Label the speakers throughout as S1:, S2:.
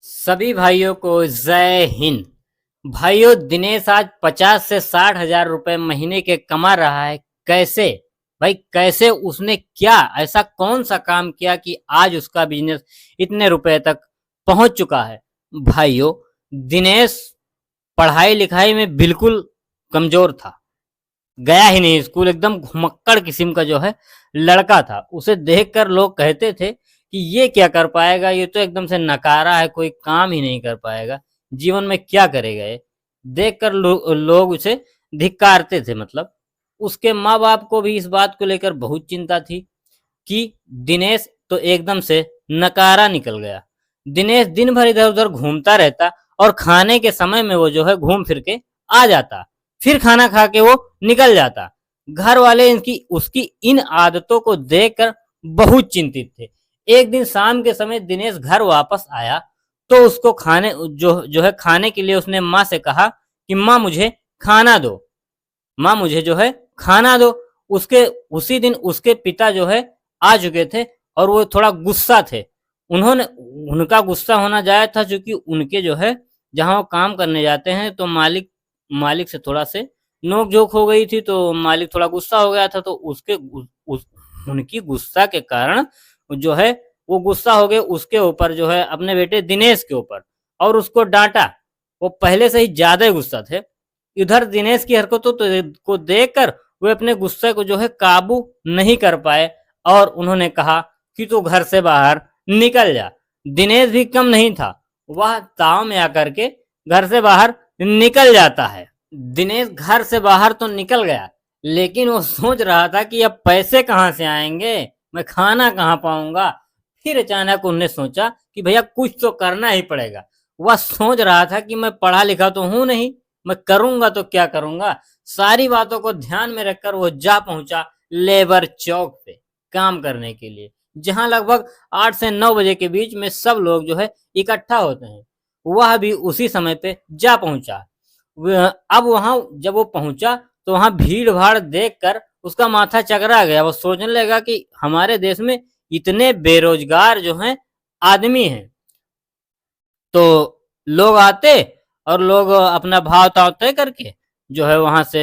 S1: सभी भाइयों को जय हिंद। भाइयों, दिनेश आज 50 से 60 हजार रुपए महीने के कमा रहा है। कैसे? भाई कैसे? उसने क्या ऐसा कौन सा काम किया कि आज उसका बिजनेस इतने रुपए तक पहुंच चुका है? भाइयों, दिनेश पढ़ाई लिखाई में बिल्कुल कमजोर था। गया ही नहीं स्कूल, एकदम घुमक्कड़ किस्म का जो है लड़का था। उसे देखकर लोग कहते थे कि ये क्या कर पाएगा, ये तो एकदम से नकारा है, कोई काम ही नहीं कर पाएगा, जीवन में क्या करेगा ये। देखकर लोग उसे धिक्कारते थे। मतलब उसके माँ बाप को भी इस बात को लेकर बहुत चिंता थी कि दिनेश तो एकदम से नकारा निकल गया। दिनेश दिन भर इधर उधर घूमता रहता और खाने के समय में वो जो है घूम फिर के आ जाता, फिर खाना खा के वो निकल जाता। घर वाले इनकी उसकी इन आदतों को देखकर बहुत चिंतित थे। एक दिन शाम के समय दिनेश घर वापस आया तो उसको खाने जो है खाने के लिए उसने माँ से कहा कि माँ मुझे खाना दो, माँ मुझे जो है खाना दो। उसके उसी दिन उसके पिता जो है आ चुके थे और वो थोड़ा गुस्सा थे। उन्होंने उनका गुस्सा होना जायज था, क्योंकि उनके जो है जहाँ वो काम करने जाते हैं तो मालिक मालिक से थोड़ा से नोक झोंक हो गई थी, तो मालिक थोड़ा गुस्सा हो गया था। तो उनकी गुस्सा के कारण जो है वो गुस्सा हो गए उसके ऊपर, जो है अपने बेटे दिनेश के ऊपर, और उसको डांटा। वो पहले से ही ज्यादा ही गुस्सा थे। इधर दिनेश की हरकतों को देखकर वे अपने गुस्से को जो है काबू नहीं कर पाए और उन्होंने कहा कि तू घर से बाहर निकल जा। दिनेश भी कम नहीं था, वह ताव में आकर के घर से बाहर निकल जाता है। दिनेश घर से बाहर तो निकल गया, लेकिन वो सोच रहा था कि अब पैसे कहाँ से आएंगे, मैं खाना कहाँ पाऊंगा। फिर अचानक उन्होंने सोचा कि भैया कुछ तो करना ही पड़ेगा। वह सोच रहा था कि मैं पढ़ा लिखा तो हूं नहीं, मैं करूंगा तो क्या करूंगा। सारी बातों को ध्यान में रखकर वो जा पहुंचा लेबर चौक पे काम करने के लिए, जहां लगभग 8 से 9 बजे के बीच में सब लोग जो है इकट्ठा होते हैं। वह भी उसी समय पे जा पहुंचा। अब वहां जब वो पहुंचा तो वहां भीड़ भाड़ देखकर उसका माथा चकरा गया। वो सोचने लगा कि हमारे देश में इतने बेरोजगार जो हैं आदमी हैं, तो लोग आते और लोग अपना भाव ताव तय करके जो है वहां से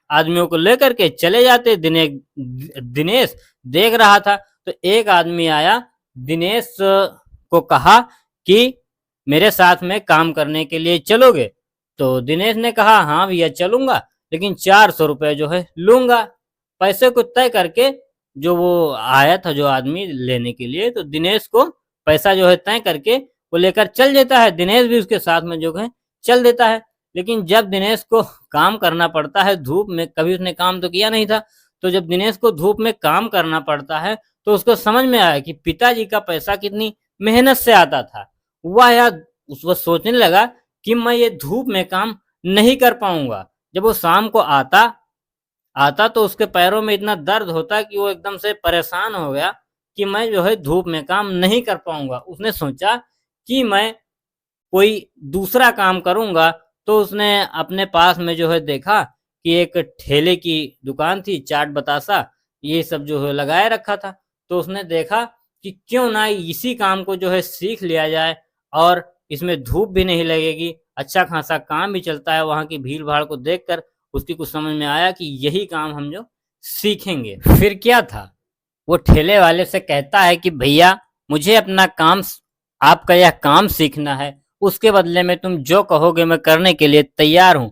S1: आदमियों को लेकर के चले जाते। दिनेश देख रहा था तो एक आदमी आया, दिनेश को कहा कि मेरे साथ में काम करने के लिए चलोगे? तो दिनेश ने कहा हाँ भैया चलूंगा, लेकिन 400 रुपये जो है लूंगा। पैसे को तय करके जो वो आया था जो आदमी लेने के लिए, तो दिनेश को पैसा जो है तय करके वो लेकर चल देता है। दिनेश भी उसके साथ में जो है चल देता है। लेकिन जब दिनेश को काम करना पड़ता है धूप में, कभी उसने काम तो किया नहीं था, तो जब दिनेश को धूप में काम करना पड़ता है तो उसको समझ में आया कि पिताजी का पैसा कितनी मेहनत से आता था। वह यार उस वक्त सोचने लगा कि मैं ये धूप में काम नहीं कर पाऊंगा। जब वो शाम को आता आता तो उसके पैरों में इतना दर्द होता कि वो एकदम से परेशान हो गया कि मैं जो है धूप में काम नहीं कर पाऊंगा। उसने सोचा कि मैं कोई दूसरा काम करूंगा। तो उसने अपने पास में जो है देखा कि एक ठेले की दुकान थी, चाट बतासा ये सब जो है लगाए रखा था। तो उसने देखा कि क्यों ना इसी काम को जो है सीख लिया जाए, और इसमें धूप भी नहीं लगेगी, अच्छा खासा काम भी चलता है। वहां की भीड़ भाड़ को देखकर उसकी कुछ समझ में आया कि यही काम हम जो सीखेंगे। फिर क्या था, वो ठेले वाले से कहता है कि भैया मुझे अपना काम, आपका यह काम सीखना है, उसके बदले में तुम जो कहोगे मैं करने के लिए तैयार हूँ।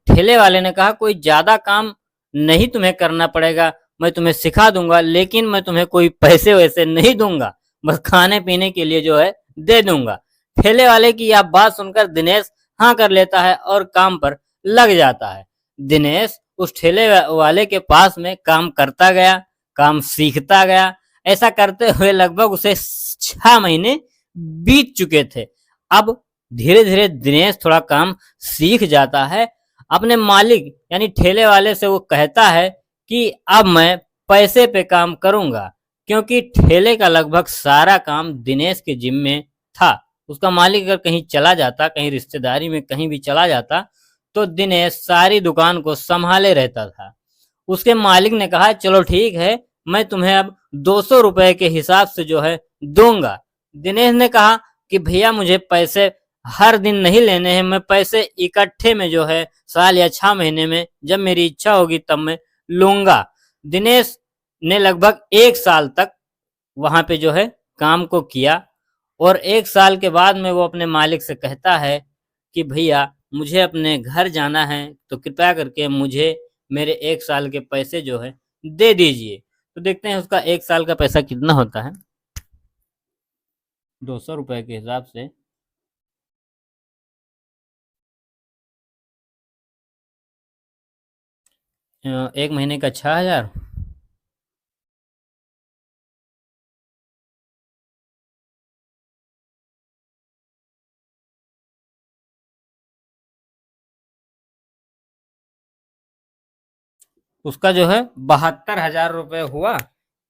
S1: ठेले वाले ने कहा कोई ज्यादा काम नहीं तुम्हें करना पड़ेगा, मैं तुम्हें सिखा दूंगा, लेकिन मैं तुम्हें कोई पैसे वैसे नहीं दूंगा, बस खाने पीने के लिए जो है दे दूंगा। ठेले वाले की यह बात सुनकर दिनेश हाँ कर लेता है और काम पर लग जाता है। दिनेश उस ठेले वाले के पास में काम करता गया, काम सीखता गया। ऐसा करते हुए लगभग उसे 6 महीने बीत चुके थे। अब धीरे धीरे दिनेश थोड़ा काम सीख जाता है। अपने मालिक यानी ठेले वाले से वो कहता है कि अब मैं पैसे पे काम करूंगा, क्योंकि ठेले का लगभग सारा काम दिनेश के जिम्मे था। उसका मालिक अगर कहीं चला जाता, कहीं रिश्तेदारी में कहीं भी चला जाता, तो दिनेश सारी दुकान को संभाले रहता था। उसके मालिक ने कहा चलो ठीक है, मैं तुम्हें अब 200 रुपए के हिसाब से जो है दूंगा। दिनेश ने कहा कि भैया मुझे पैसे हर दिन नहीं लेने हैं, मैं पैसे इकट्ठे में जो है साल या 6 महीने में जब मेरी इच्छा होगी तब मैं लूँगा। दिनेश ने लगभग 1 साल तक वहाँ पे जो है काम को किया और 1 साल के बाद में वो अपने मालिक से कहता है कि भैया मुझे अपने घर जाना है, तो कृपया करके मुझे मेरे 1 साल के पैसे जो है दे दीजिए। तो देखते हैं उसका 1 साल का पैसा कितना होता है। 200 रुपए के हिसाब से 1 महीने का 6000। उसका जो है 72,000 रुपये हुआ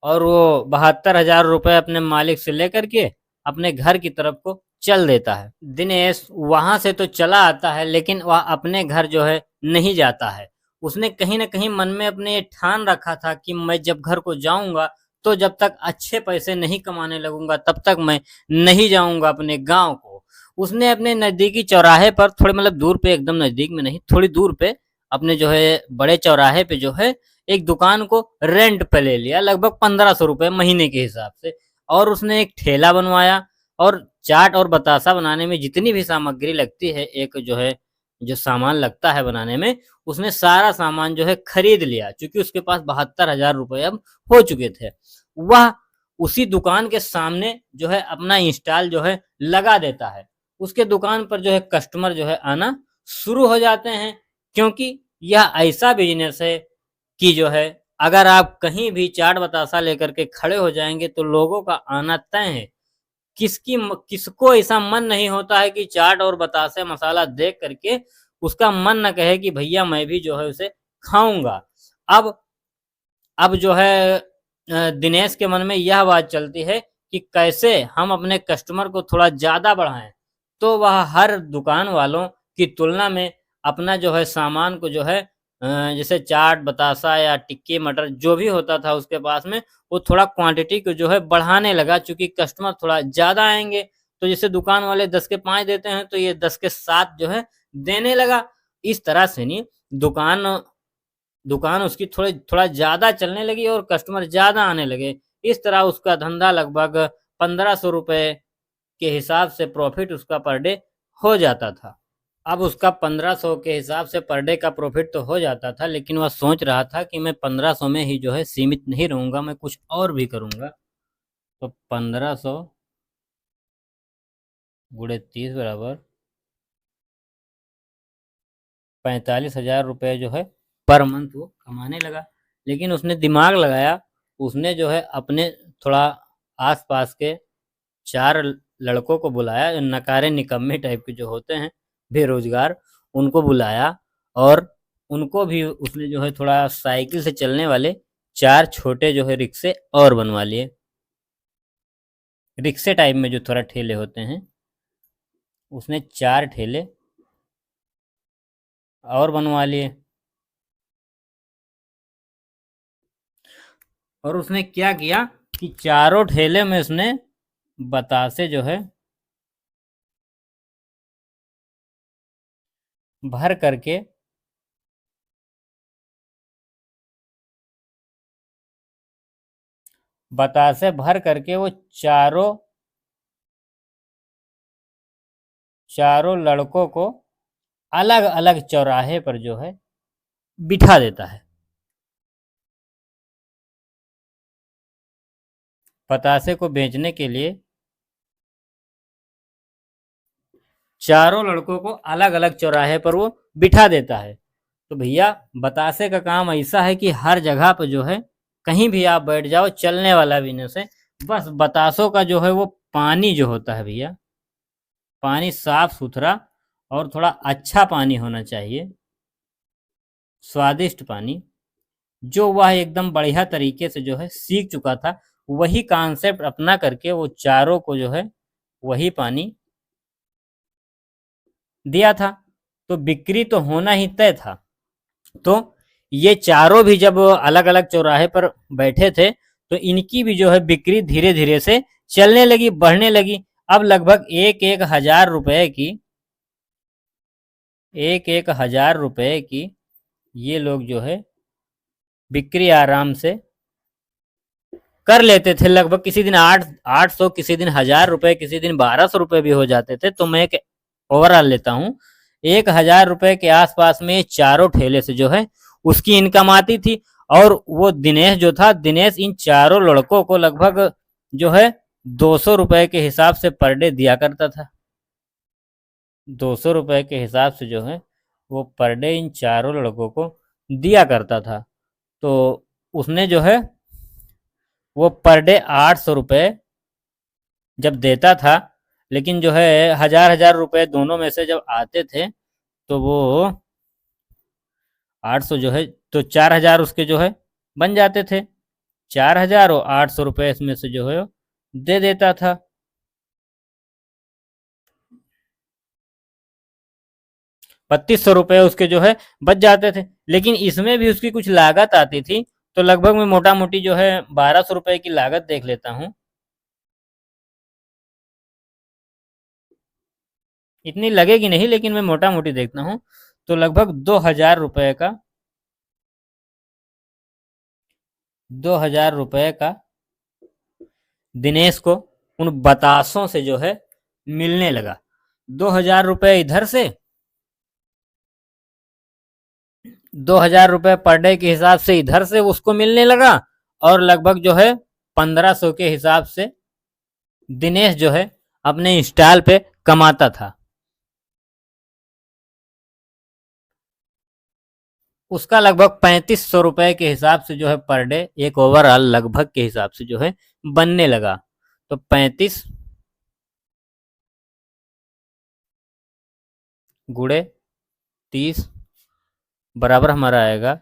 S1: और वो 72,000 रुपये अपने मालिक से लेकर के अपने घर की तरफ को चल देता है। दिनेश वहां से तो चला आता है लेकिन वह अपने घर जो है नहीं जाता है। उसने कहीं न कहीं मन में अपने ये ठान रखा था कि मैं जब घर को जाऊंगा तो जब तक अच्छे पैसे नहीं कमाने लगूंगा तब तक मैं नहीं जाऊंगा अपने गांव को। उसने अपने नजदीकी चौराहे पर थोड़े मतलब दूर पे, एकदम नजदीक में नहीं, थोड़ी दूर पे अपने जो है बड़े चौराहे पे जो है एक दुकान को रेंट पे ले लिया, लगभग 1500 रुपए महीने के हिसाब से। और उसने एक ठेला बनवाया और चाट और बतासा बनाने में जितनी भी सामग्री लगती है, एक जो है जो सामान लगता है बनाने में, उसने सारा सामान जो है खरीद लिया क्योंकि उसके पास 72,000 रुपए अब हो चुके थे। वह उसी दुकान के सामने जो है अपना इंस्टॉल जो है लगा देता है। उसके दुकान पर जो है कस्टमर जो है आना शुरू हो जाते हैं क्योंकि यह ऐसा बिजनेस है कि जो है अगर आप कहीं भी चाट बतासा लेकर के खड़े हो जाएंगे तो लोगों का आना तय है। किसको ऐसा मन नहीं होता है कि चाट और बतासे मसाला देख करके उसका मन न कहे कि भैया मैं भी जो है उसे खाऊंगा। अब अब जो है दिनेश के मन में यह बात चलती है कि कैसे हम अपने कस्टमर को थोड़ा ज़्यादा बढ़ाएं। तो वह हर दुकान वालों की तुलना में अपना जो है सामान को जो है जैसे चाट बतासा या टिक्की मटर जो भी होता था उसके पास में, वो थोड़ा क्वांटिटी को जो है बढ़ाने लगा क्योंकि कस्टमर थोड़ा ज़्यादा आएंगे। तो जैसे दुकान वाले 10 के 5 देते हैं तो ये 10 के 7 जो है देने लगा। इस तरह से नहीं, दुकान दुकान उसकी थोड़ा ज़्यादा चलने लगी और कस्टमर ज़्यादा आने लगे। इस तरह उसका धंधा लगभग 1500 रुपए के हिसाब से प्रॉफिट उसका पर डे हो जाता था। अब उसका 1500 के हिसाब से पर डे का प्रॉफिट तो हो जाता था लेकिन वह सोच रहा था कि मैं 1500 में ही जो है सीमित नहीं रहूँगा, मैं कुछ और भी करूँगा। तो 1500 गुणे 30 बराबर 45,000 रुपये जो है पर मंथ वो कमाने लगा। लेकिन उसने दिमाग लगाया, उसने जो है अपने थोड़ा आस-पास के 4 लड़कों को बुलाया, जो नकारे निकम्मे टाइप के जो होते हैं, बेरोज़गार, उनको बुलाया और उनको भी उसने जो है थोड़ा साइकिल से चलने वाले 4 छोटे जो है रिक्शे और बनवा लिए। रिक्शे टाइप में जो थोड़ा ठेले होते हैं, उसने 4 ठेले और बनवा लिए। और उसने क्या किया कि चारों ठेले में उसने बतासे जो है भर करके बतासे भर करके वो चारों चारों लड़कों को अलग अलग चौराहे पर जो है बिठा देता है। बतासे को बेचने के लिए चारों लड़कों को अलग अलग चौराहे पर वो बिठा देता है। तो भैया बतासे का काम ऐसा है कि हर जगह पर जो है कहीं भी आप बैठ जाओ, चलने वाला बिजनेस है। बस बतासों का जो है वो पानी जो होता है भैया, पानी साफ सुथरा और थोड़ा अच्छा पानी होना चाहिए, स्वादिष्ट पानी, जो वह एकदम बढ़िया तरीके से जो है सीख चुका था। वही कॉन्सेप्ट अपना करके वो चारों को जो है वही पानी दिया था। तो बिक्री तो होना ही तय था। तो ये चारों भी जब अलग अलग चौराहे पर बैठे थे तो इनकी भी जो है बिक्री धीरे धीरे से चलने लगी, बढ़ने लगी। अब लगभग एक हजार रुपए की ये लोग जो है बिक्री आराम से कर लेते थे। लगभग किसी दिन 800, किसी दिन 1000 रुपए, किसी दिन 1200 रुपए भी हो जाते थे। तो मैं एक ओवरऑल लेता हूँ, 1000 रुपए के आसपास में चारों ठेले से जो है उसकी इनकम आती थी। और वो दिनेश जो था, दिनेश इन चारों लड़कों को लगभग जो है 200 रुपए के हिसाब से पर डे दिया करता था। 200 रुपए के हिसाब से जो है वो पर डे इन चारों लड़कों को दिया करता था। तो उसने जो है वो पर डे 800 रुपए जब देता था, लेकिन जो है 1000 1000 रुपए दोनों में से जब आते थे तो वो 800 जो है तो 4000 उसके जो है बन जाते थे। 4000 और 800 रुपए इसमें से जो है दे देता था। 3200 रुपए उसके जो है बच जाते थे। लेकिन इसमें भी उसकी कुछ लागत आती थी। तो लगभग मैं मोटा मोटी जो है 1200 रुपए की लागत देख लेता हूँ। इतनी लगेगी नहीं, लेकिन मैं मोटा मोटी देखता हूँ तो लगभग 2000 रुपए का 2000 रुपए का दिनेश को उन बतासों से जो है मिलने लगा। 2000 रुपए इधर से, 2000 रुपए पर डे के हिसाब से इधर से उसको मिलने लगा। और लगभग जो है 1500 के हिसाब से दिनेश जो है अपने इंस्टॉल पे कमाता था। उसका लगभग 3500 रुपए के हिसाब से जो है पर डे एक ओवरऑल लगभग के हिसाब से जो है बनने लगा। तो 35 गुड़े 30 बराबर हमारा आएगा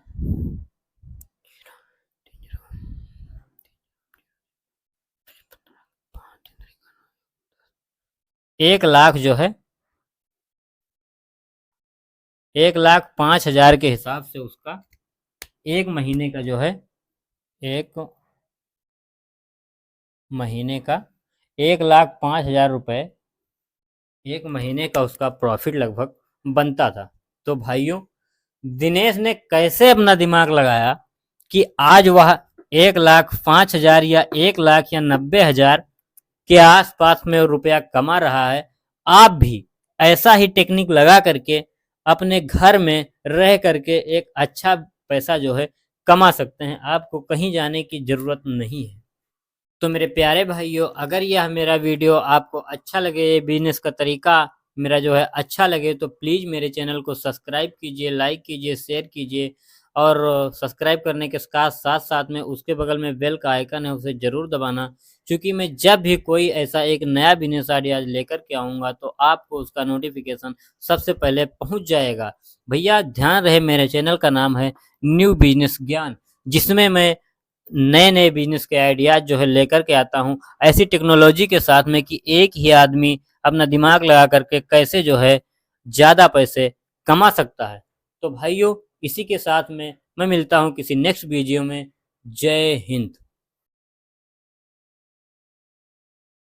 S1: 1 लाख जो है 1,05,000 के हिसाब से उसका एक महीने का जो है एक महीने का 1,05,000 रुपए एक महीने का उसका प्रॉफिट लगभग बनता था। तो भाइयों, दिनेश ने कैसे अपना दिमाग लगाया कि आज वह 1,05,000 या 1 लाख या 90,000 के आसपास में रुपया कमा रहा है। आप भी ऐसा ही टेक्निक लगा करके अपने घर में रह करके एक अच्छा पैसा जो है कमा सकते हैं। आपको कहीं जाने की जरूरत नहीं है। तो मेरे प्यारे भाइयों, अगर यह मेरा वीडियो आपको अच्छा लगे, ये बिजनेस का तरीका मेरा जो है अच्छा लगे, तो प्लीज़ मेरे चैनल को सब्सक्राइब कीजिए, लाइक कीजिए, शेयर कीजिए। और सब्सक्राइब करने के साथ साथ साथ में उसके बगल में बेल का आइकन है, उसे ज़रूर दबाना। क्योंकि मैं जब भी कोई ऐसा एक नया बिजनेस आइडिया लेकर के आऊँगा तो आपको उसका नोटिफिकेशन सबसे पहले पहुँच जाएगा। भैया ध्यान रहे, मेरे चैनल का नाम है न्यू बिजनेस ज्ञान, जिसमें मैं नए नए बिजनेस के आइडियाज जो है लेकर के आता हूँ, ऐसी टेक्नोलॉजी के साथ में कि एक ही आदमी अपना दिमाग लगा करके कैसे जो है ज़्यादा पैसे कमा सकता है। तो भाइयों, इसी के साथ में मैं मिलता हूँ किसी नेक्स्ट वीडियो में। जय हिंद।